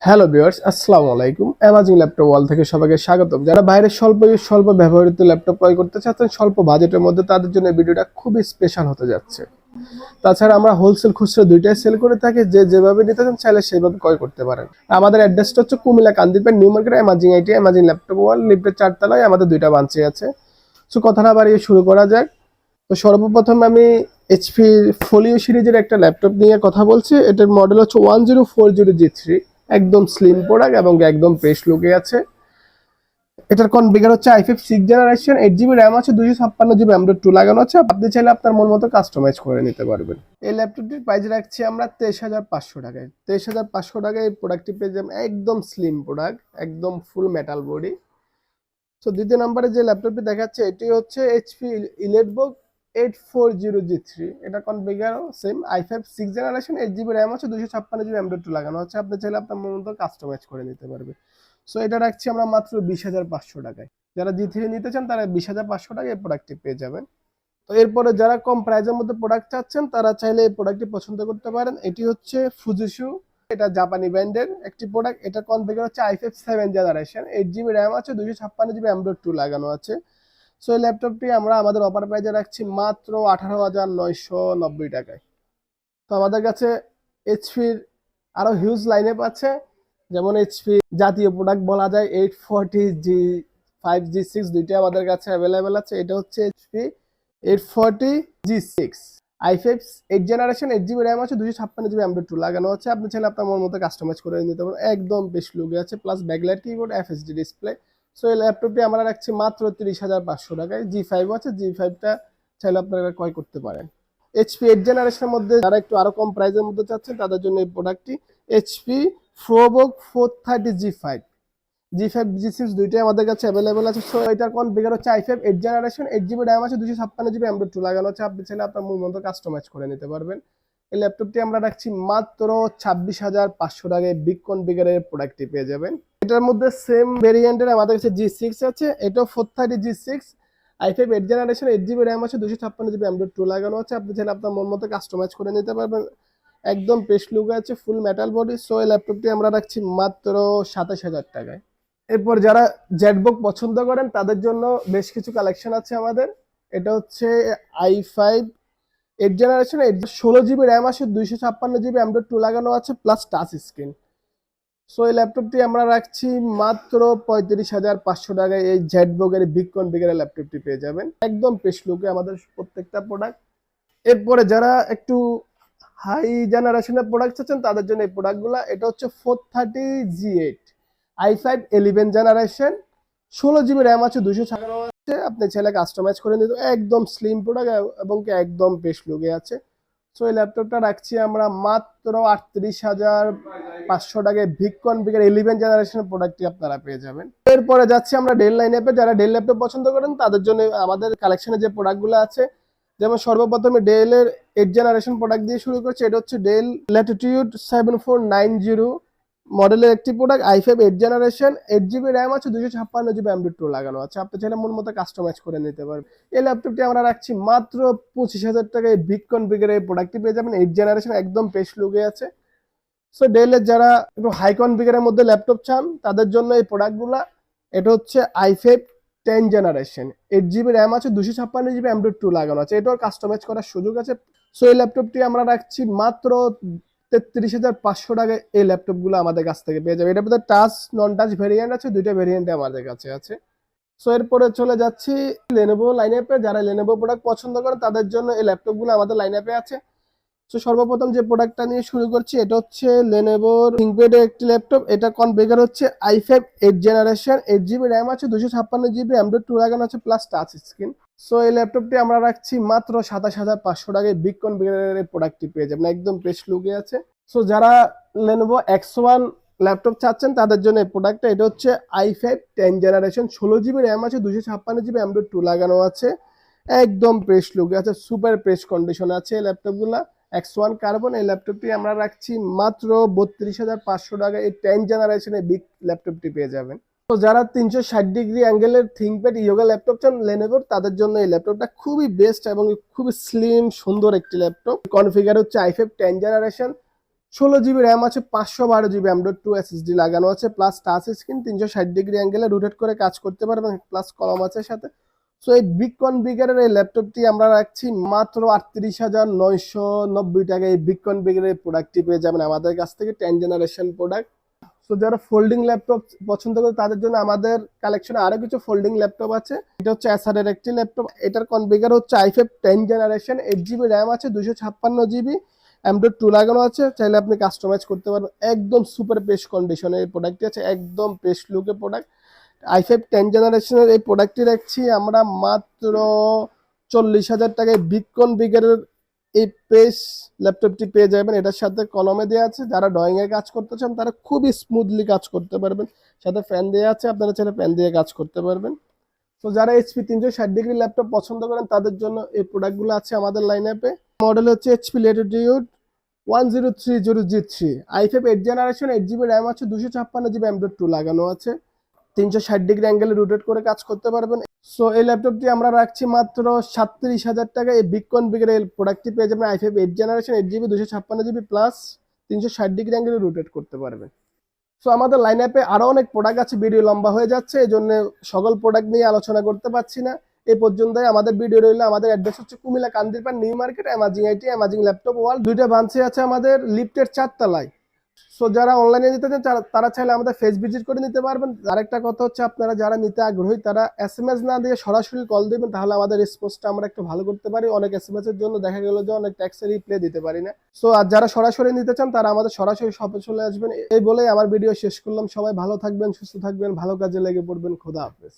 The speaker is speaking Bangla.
হ্যালো ভিউয়ার্স, আসসালামু আলাইকুম। অ্যামাজিং ল্যাপটপ ওয়াল থেকে সবাইকে স্বাগতম। যারা বাইরে স্বল্প ব্যবহৃত ল্যাপটপ ক্রয় করতে চাচ্ছেন স্বল্প বাজেটের মধ্যে, তাদের জন্য এই ভিডিওটা খুবই স্পেশাল হতে যাচ্ছে। তাছাড়া আমরা হোলসেল খুচরা দুইটাই সেল করে থাকি। যে যেভাবে নিতে চান চাইলে সেভাবে ক্রয় করতে পারেন। আমাদের অ্যাড্রেসটা হচ্ছে Comilla Kandirpar New Market, Amazing IT, Amazing laptop wall, লিফটের 4 তলায় আমাদের দুইটা ব্রাঞ্চে আছে। সো কথা না বাড়িয়ে শুরু করা যাক। তো সর্বপ্রথম আমি এইচপি ফোলিও সিরিজের একটা ল্যাপটপ নিয়ে কথা বলছি। এটার মডেল হচ্ছে 1040G3। একদম স্লিম প্রোডাক্ট এবং একদম ফ্রেশ লুকে আছে। এটার কনফিগার হচ্ছে i5 6th generation, 8GB RAM আছে, 256GB M.2 লাগানো আছে। আপনি চাইলে আপনার মন মতো কাস্টমাইজ করে নিতে পারবেন। এই ল্যাপটপটির প্রাইস রাখছি আমরা 23,500 টাকায়। 23,500 টাকায় এই প্রোডাক্টটি পেয়ে যাবেন। একদম স্লিম প্রোডাক্ট, একদম ফুল মেটাল বডি। তো দ্বিতীয় নম্বরে যে ল্যাপটপটি দেখাচ্ছে এটি হচ্ছে এইচপি ইলেটবুক 8400G3। এটা configure same i5 6th generation, 8GB RAM আছে, 256GB M.2 লাগানো আছে। আপনি চাইলে আপনার মতো কাস্টমাইজ করে নিতে পারবে। সো এটা রাখছি আমরা মাত্র 20,500 টাকায়। যারা জি3 নিতে চান তারা 20,500 টাকায় এই প্রোডাক্টটি পেয়ে যাবেন। তো এরপরে যারা কম প্রাইসের মধ্যে প্রোডাক্ট চাচ্ছেন তারা চাইলে এই প্রোডাক্টটি পছন্দ করতে পারেন। এটি হচ্ছে ফুজিশু, এটা জাপানি ব্র্যান্ডের একটি প্রোডাক্ট। এটা কনফিগার হচ্ছে i5 7th generation, 8GB RAM আছে, 256GB M.2 লাগানো আছে। সো এই ল্যাপটপটি আমরা আমাদের অফার প্রাইসে রাখছি মাত্র 18,990 টাকায়। তো আমাদের কাছে এইচপির আরো হিউজ লাইনআপ আছে। যেমন এইচপি জাতীয় প্রোডাক্ট বলা যায় 840G5G6 দুইটা আমাদের কাছে অ্যাভেলেবেল আছে। এটা হচ্ছে HP 840G6 i5 8th generation, 8GB RAM আছে, 256GB M.2 লাগানো আছে। আপনি চাইলে আপনার মন মতো কাস্টমাইজ করে নিতে পারেন। একদম বেশ লুকে আছে, plus backlight keyboard, FSD display. So এই ল্যাপটপটি আমরা রাখছি মাত্র 30,500 টাকায়। জি5 আছে, জি5টা চাইলে আপনারা ক্রয় করতে পারেন। এইচপি 8th জেনারেশনের মধ্যে যারা একটু আরো কম প্রাইসের মধ্যে চাচ্ছেন তাদের জন্য এই প্রোডাক্টটি এইচপি ফ্রোবুক 430G5 জি5 জি6 দুইটাই আমাদের কাছে অ্যাভেলেবেল আছে। সো এটার কনফিগার হচ্ছে i5 8th generation, 8GB RAM আছে, 256GB M.2 লাগানো আছে। আপনি চাইলে আপনার মন মতো কাস্টমাইজ করে নিতে পারবেন। এই ল্যাপটপটি আমরা রাখছি মাত্র 26,500 টাকায়। বিগ কনফিগারের প্রোডাক্টটি পেয়ে যাবেন। এটার মধ্যে সেম ভেরিয়েন্টের আমাদের কাছে জি6 আছে, এটাও 430G6 i5 8th generation, 8GB RAM আছে, 256GB M.2 লাগানো আছে। আপনি চাইলে আপনার মন মতো কাস্টমাইজ করে নিতে পারবেন। একদম পেশ লুক আছে, ফুল মেটাল বডি। সো এই ল্যাপটপটি আমরা রাখছি মাত্র 27,000 টাকায়। এরপর যারা জেটবুক পছন্দ করেন তাদের জন্য বেশ কিছু কালেকশন আছে আমাদের। এটা হচ্ছে i5 8th generation, 16GB RAM আছে, 256GB M.2 লাগানো আছে, প্লাস টাচ স্ক্রিন। সো এই ল্যাপটপটি আমরা রাখছি মাত্র 35,500 টাকায়। এই জেটবুকের বিগ কনফিগারের ল্যাপটপটি পেয়ে যাবেন। একদম পেশ লুকে আমাদের প্রত্যেকটা প্রোডাক্ট। এরপরে যারা একটু হাই জেনারেশনের প্রোডাক্ট চাচ্ছেন তাদের জন্য এই প্রোডাক্টগুলো। এটা হচ্ছে 430G8 i5 11th generation, 16GB RAM আছে, 256 আছে। আপনি চাইলে কাস্টমাইজ করে নিতে। একদম স্লিম প্রোডাক্ট এবং একদম বেশ লুকে আছে। সো এই ল্যাপটপটা রাখছি আমরা মাত্র 38,500 টাকায়। বিগ কনফিগার 11th জেনারেশনের প্রোডাক্টটি আপনারা পেয়ে যাবেন। এরপরে যাচ্ছি আমরা ডেল লাইনআপে। যারা ডেল ল্যাপটপ পছন্দ করেন তাদের জন্য আমাদের কালেকশনে যে প্রোডাক্টগুলো আছে, যেমন সর্বপ্রথমে ডেলের 8th জেনারেশন প্রোডাক্ট দিয়ে শুরু করছে। এটা হচ্ছে ডেল ল্যাটিটিউড 7490 মডেলের একটি product, i5 8th generation, 8GB RAM আছে, 256GB M.2 লাগানো আছে। আপনি চাইলে মন মতো কাস্টমাইজ করে নিতে পারবেন। এই ল্যাপটপটি আমরা রাখছি মাত্র 25,000 টাকায়। বিগ কনফিগারের এই প্রোডাক্টটি পেয়ে যাবেন। 8th জেনারেশন, একদম পেশ লুকে আছে। সো ডেলের যারা একটু হাই কনফিগারের মধ্যে ল্যাপটপ চান তাদের জন্য এই প্রোডাক্টগুলা। এটা হচ্ছে i5 10th generation, 8GB RAM আছে, 256GB M.2 লাগানো আছে। এটাও কাস্টমাইজ করার সুযোগ আছে। সো এই ল্যাপটপটি আমরা রাখছি মাত্র 33,500 টাকায়। এই ল্যাপটপগুলো আমাদের কাছ থেকে পেয়ে যাবে। এটার মধ্যে টাচ নন টাচ ভেরিয়েন্ট আছে, দুইটা ভেরিয়েন্টে আমাদের কাছে আছে। সো এরপরে চলে যাচ্ছি লেনোভো লাইনআপে। যারা লেনোভো প্রোডাক্ট পছন্দ করেন তাদের জন্য এই ল্যাপটপগুলো আমাদের লাইনআপে আছে। তো সর্বপ্রথম যে প্রোডাক্টটা নিয়ে শুরু করছি এটা হচ্ছে লেনোভোর থিংকপ্যাডের একটি ল্যাপটপ। এটা কনফিগার হচ্ছে i5 8th generation, 8GB RAM আছে, 256GB M.2 লাগানো আছে, প্লাস টাচ স্ক্রিন। সো এই ল্যাপটপটি আমরা রাখছি মাত্র 27,500 টাকায়। বিগ কনফিগারের এই প্রোডাক্টটি পেয়ে যাবেন। একদম বেশ লুকে আছে। সো যারা লেনোভো X1 ল্যাপটপ চাচ্ছেন তাদের জন্য এই প্রোডাক্টটা। এটা হচ্ছে i5 10th generation, 16GB RAM আছে, 256GB M.2 লাগানো আছে। একদম প্রেস লুকে আছে, সুপার প্রেস কন্ডিশনে আছে এই ল্যাপটপগুলা। X1 carbon. এই ল্যাপটপটি আমরা রাখছি মাত্র 32,500 টাকা। এই 10th জেনারেশনের বিগ ল্যাপটপটি পেয়ে যাবেন। তো যারা 360 ডিগ্রি অ্যাঙ্গেলের থিংকপ্যাড ইয়োগা ল্যাপটপ চান লেনোভোর, তাদের জন্য এই ল্যাপটপটা খুবই বেস্ট এবং খুবই স্লিম সুন্দর একটি ল্যাপটপ। কনফিগার হচ্ছে i5 10th generation, 16 GB RAM আছে, 512 জিবি M.2 SSD লাগানো আছে, প্লাস টাচ স্ক্রিন, 360 ডিগ্রি অ্যাঙ্গেলে রোটেট করে কাজ করতে পারবেন, প্লাস কলম আছে সাথে। সো এই বিগ কনফিগারের এই ল্যাপটপটি আমরা রাখছি মাত্র 38,990 টাকা। এই বিগ কনফিগারের এই প্রোডাক্টটি পেয়ে যাবেন আমাদের কাছ থেকে, 10 জেনারেশন প্রোডাক্ট। সো যারা ফোল্ডিং ল্যাপটপ পছন্দ করে তাদের জন্য আমাদের কালেকশনে আরো কিছু ফোল্ডিং ল্যাপটপ আছে। এটা হচ্ছে এসার এর একটি ল্যাপটপ, এটার কনফিগার হচ্ছে i5 10 জেনারেশন, 8 জিবি র্যাম আছে, 256 জিবি M.2 লাগানো আছে। চাইলে আপনি কাস্টমাইজ করতে পারবেন। একদম সুপার পেস্ট কন্ডিশনের এই প্রোডাক্টটি আছে, একদম পেস্ট লুকের প্রোডাক্ট। i5 10 জেনারেশনের এই প্রোডাক্টটি রাখছি আমরা মাত্র 40,000 টাকায়। বিগ কনফিগারের এই পেস ল্যাপটপটি পেয়ে যাবেন, এটার সাথে কলমে দেওয়া আছে। যারা ড্রয়িং এর কাজ করতে চান তারা খুবই স্মুথলি কাজ করতে পারবেন, সাথে ফ্যান দেওয়া আছে, আপনারা চাইলে ফ্যান দিয়ে কাজ করতে পারবেন। তো যারা HP 360 ডিগ্রি ল্যাপটপ পছন্দ করেন তাদের জন্য এই প্রোডাক্টগুলো আছে আমাদের লাইন আপে। মডেল হচ্ছে HP Latitude 1030G3, i5 8 generation, 8 GB RAM আছে, 256 জিবি M.2 লাগানো আছে, 360 ডিগ্রি অ্যাঙ্গেলে রোটেট করে কাজ করতে পারবেন। সো এই ল্যাপটপটি আমরা রাখছি মাত্র 37,000 টাকা। এই বিগ কনফিগারের এই প্রোডাক্টটি পেয়ে যাবেন i5 8 generation, 8 GB, 256 GB plus 360 degree অ্যাঙ্গেলে রোটেট করতে পারবেন। সো আমাদের লাইন আপে আরো অনেক প্রোডাক্ট আছে, ভিডিও লম্বা হয়ে যাচ্ছে, এই জন্য সকল প্রোডাক্ট নিয়ে আলোচনা করতে পারছি না। এই পর্যন্তই আমাদের ভিডিও রইল। আমাদের অ্যাড্রেস হচ্ছে Comilla Kandirpar New Market, Amazing IT, Amazing laptop world. দুইটা ব্রাঞ্চে আছে আমাদের, লিফটের 4 তলায়। সো যারা অনলাইনে নিতে চান তারা চাইলে আমাদের ফেস ভিজিট করে নিতে পারবেন। আরেকটা কথা হচ্ছে, আপনারা যারা নিতে আগ্রহী তারা SMS না দিয়ে সরাসরি কল দিবেন, তাহলে আমাদের রেসপন্সটা আমরা একটু ভালো করতে পারি। অনেক SMS এর জন্য দেখা গেল যে অনেক ট্যাক্সের রিপ্লাই দিতে পারি না। সো আর যারা সরাসরি নিতে চান তারা আমাদের সরাসরি শপে চলে আসবেন। এই বলেই আমার ভিডিও শেষ করলাম। সবাই ভালো থাকবেন, সুস্থ থাকবেন, ভালো কাজে লেগে পড়বেন। খোদা হাফেজ।